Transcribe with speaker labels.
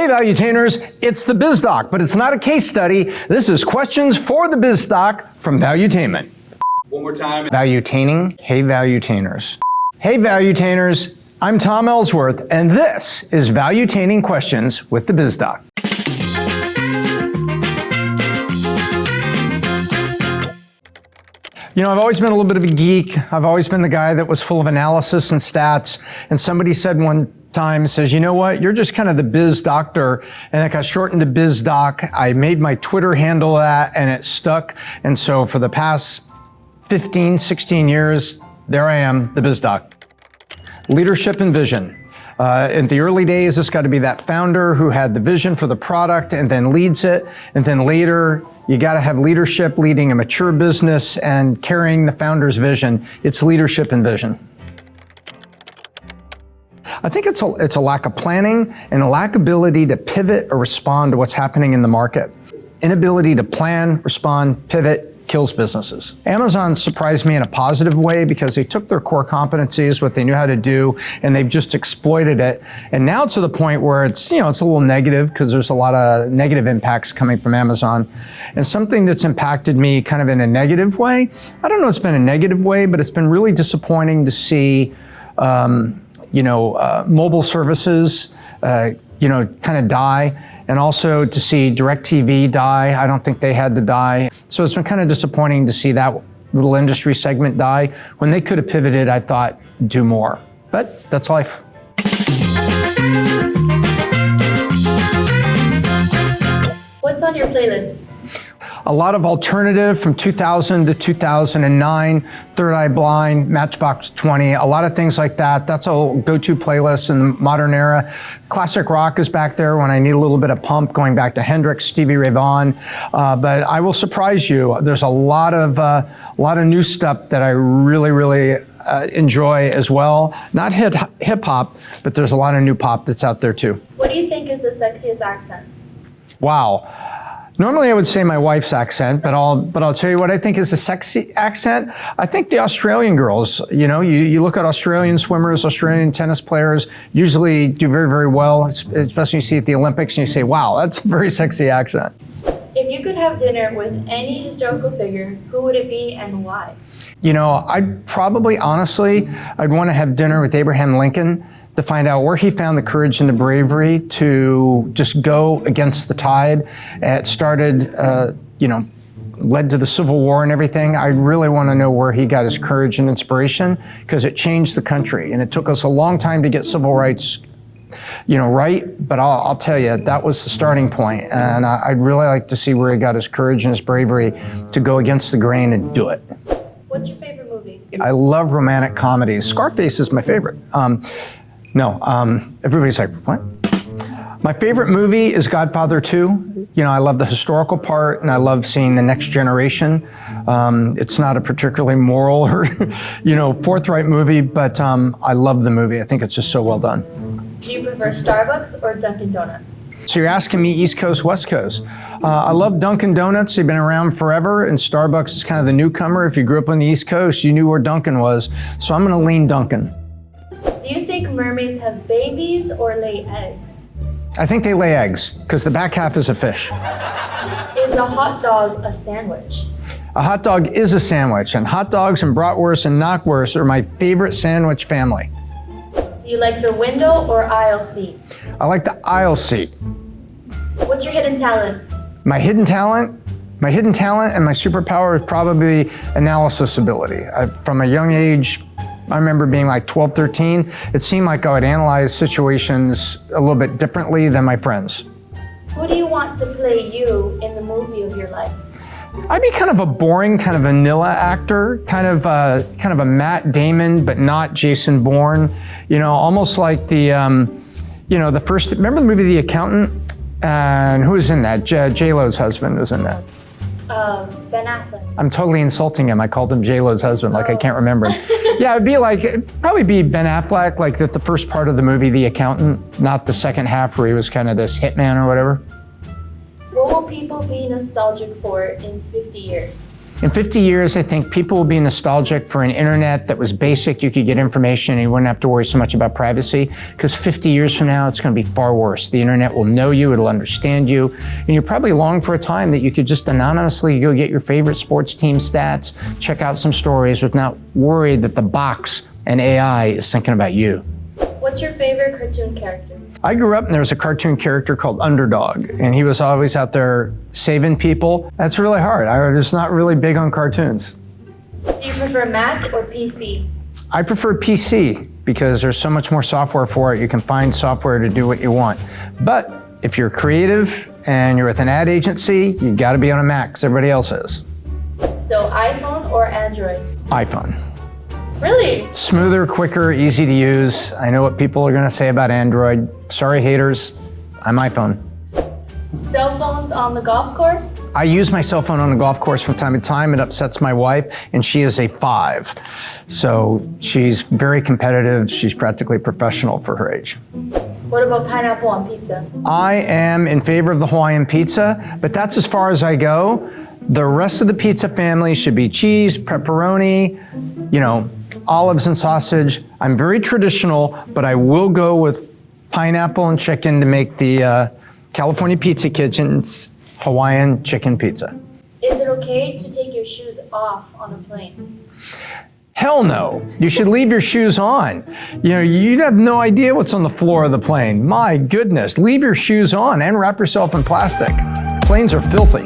Speaker 1: Hey Valuetainers, it's the Biz Doc, but it's not a case study. This is questions for the Biz Doc from Valuetainment.
Speaker 2: One more time.
Speaker 1: Valuetaining. Hey Valuetainers. Hey Valuetainers, I'm Tom Ellsworth, and this is Valuetaining Questions with the Biz Doc. You know, I've always been a little bit of a geek. I've always been the guy that was full of analysis and stats. And somebody said one time, says, you know what, you're just kind of the biz doctor. And it got shortened to Biz Doc. I made my Twitter handle that and it stuck. And so for the past 15, 16 years, there I am, the Biz Doc. Leadership and vision. In the early days, it's got to be that founder who had the vision for the product and then leads it. And then later, you got to have leadership leading a mature business and carrying the founder's vision. It's leadership and vision. I think it's a lack of planning and a lack of ability to pivot or respond to what's happening in the market. Inability to plan, respond, pivot, kills businesses. Amazon surprised me in a positive way because they took their core competencies, what they knew how to do, and they've just exploited it. And now to the point where it's, you know, it's a little negative because there's a lot of negative impacts coming from Amazon. And something that's impacted me kind of in a negative way, I don't know it's been a negative way, but it's been really disappointing to see, mobile services, kind of die. And also to see DirecTV die. I don't think they had to die. So it's been kind of disappointing to see that little industry segment die. When they could have pivoted, I thought, do more. But that's life.
Speaker 3: What's on your playlist?
Speaker 1: A lot of alternative from 2000 to 2009, Third Eye Blind, Matchbox 20, a lot of things like that. That's a go-to playlist in the modern era. Classic rock is back there when I need a little bit of pump, going back to Hendrix, Stevie Ray Vaughan. But I will surprise you. There's a lot of new stuff that I really enjoy as well. Not hip hop, but there's a lot of new pop that's out there too.
Speaker 3: What do you think is the sexiest accent?
Speaker 1: Wow. Normally I would say my wife's accent, but I'll tell you what I think is a sexy accent. I think the Australian girls, you know, you look at Australian swimmers, Australian tennis players, usually do very, very well, especially you see at the Olympics and you say, wow, that's a very sexy accent.
Speaker 3: If you could have dinner with any historical figure, who would it be and why?
Speaker 1: You know, I'd probably, honestly, I'd want to have dinner with Abraham Lincoln to find out where he found the courage and the bravery to just go against the tide. It started, led to the Civil War and everything. I really want to know where he got his courage and inspiration because it changed the country. And it took us a long time to get civil rights, right. But I'll tell you, that was the starting point. And I'd really like to see where he got his courage and his bravery to go against the grain and do it.
Speaker 3: What's your favorite movie?
Speaker 1: I love romantic comedies. Scarface is my favorite. Everybody's like, what? My favorite movie is Godfather 2. You know, I love the historical part and I love seeing the next generation. It's not a particularly moral or, forthright movie, but I love the movie. I think it's just so well done.
Speaker 3: Do you prefer Starbucks or Dunkin' Donuts?
Speaker 1: So you're asking me East Coast, West Coast. I love Dunkin' Donuts. They've been around forever, and Starbucks is kind of the newcomer. If you grew up on the East Coast, you knew where Dunkin' was. So I'm gonna lean Dunkin'.
Speaker 3: Do you think mermaids have babies or lay eggs?
Speaker 1: I think they lay eggs, because the back half is a fish.
Speaker 3: Is a hot dog a sandwich?
Speaker 1: A hot dog is a sandwich, and hot dogs and bratwurst and knockwurst are my favorite sandwich family.
Speaker 3: Do you like the window or aisle seat?
Speaker 1: I like the aisle seat.
Speaker 3: What's your hidden talent?
Speaker 1: My hidden talent and my superpower is probably analysis ability. From a young age, I remember being like 12, 13, it seemed like I would analyze situations a little bit differently than my friends.
Speaker 3: Who do you want to play you in the movie of your life?
Speaker 1: I'd be kind of a boring, kind of vanilla actor, kind of a Matt Damon, but not Jason Bourne. You know, almost like the first, remember the movie The Accountant? And who was in that? J-Lo's husband was in that.
Speaker 3: Ben Affleck.
Speaker 1: I'm totally insulting him. I called him J-Lo's husband, like I can't remember him. Yeah, it'd probably be Ben Affleck, like the first part of the movie, The Accountant, not the second half where he was kind of this hitman or whatever.
Speaker 3: What will people be nostalgic for in 50 years?
Speaker 1: In 50 years, I think people will be nostalgic for an internet that was basic, you could get information and you wouldn't have to worry so much about privacy, because 50 years from now, it's going to be far worse. The internet will know you, it'll understand you, and you're probably long for a time that you could just anonymously go get your favorite sports team stats, check out some stories without worried that the box and AI is thinking about you.
Speaker 3: What's your favorite cartoon character?
Speaker 1: I grew up and there was a cartoon character called Underdog, and he was always out there saving people. That's really hard. I was not really big on cartoons.
Speaker 3: Do you prefer Mac or PC?
Speaker 1: I prefer PC because there's so much more software for it. You can find software to do what you want. But if you're creative and you're with an ad agency, you gotta be on a Mac because everybody else is.
Speaker 3: So iPhone or Android?
Speaker 1: iPhone.
Speaker 3: Really?
Speaker 1: Smoother, quicker, easy to use. I know what people are gonna say about Android. Sorry, haters, I'm iPhone.
Speaker 3: Cell phones on the golf course?
Speaker 1: I use my cell phone on a golf course from time to time. It upsets my wife, and she is a 5. So she's very competitive. She's practically professional for her age.
Speaker 3: What about pineapple on pizza?
Speaker 1: I am in favor of the Hawaiian pizza, but that's as far as I go. The rest of the pizza family should be cheese, pepperoni, olives and sausage. I'm very traditional, but I will go with pineapple and chicken to make the California Pizza Kitchen's Hawaiian chicken pizza.
Speaker 3: Is it okay to take your shoes off on a plane?
Speaker 1: Hell no. You should leave your shoes on. You have no idea what's on the floor of the plane. My goodness, leave your shoes on and wrap yourself in plastic. Planes are filthy.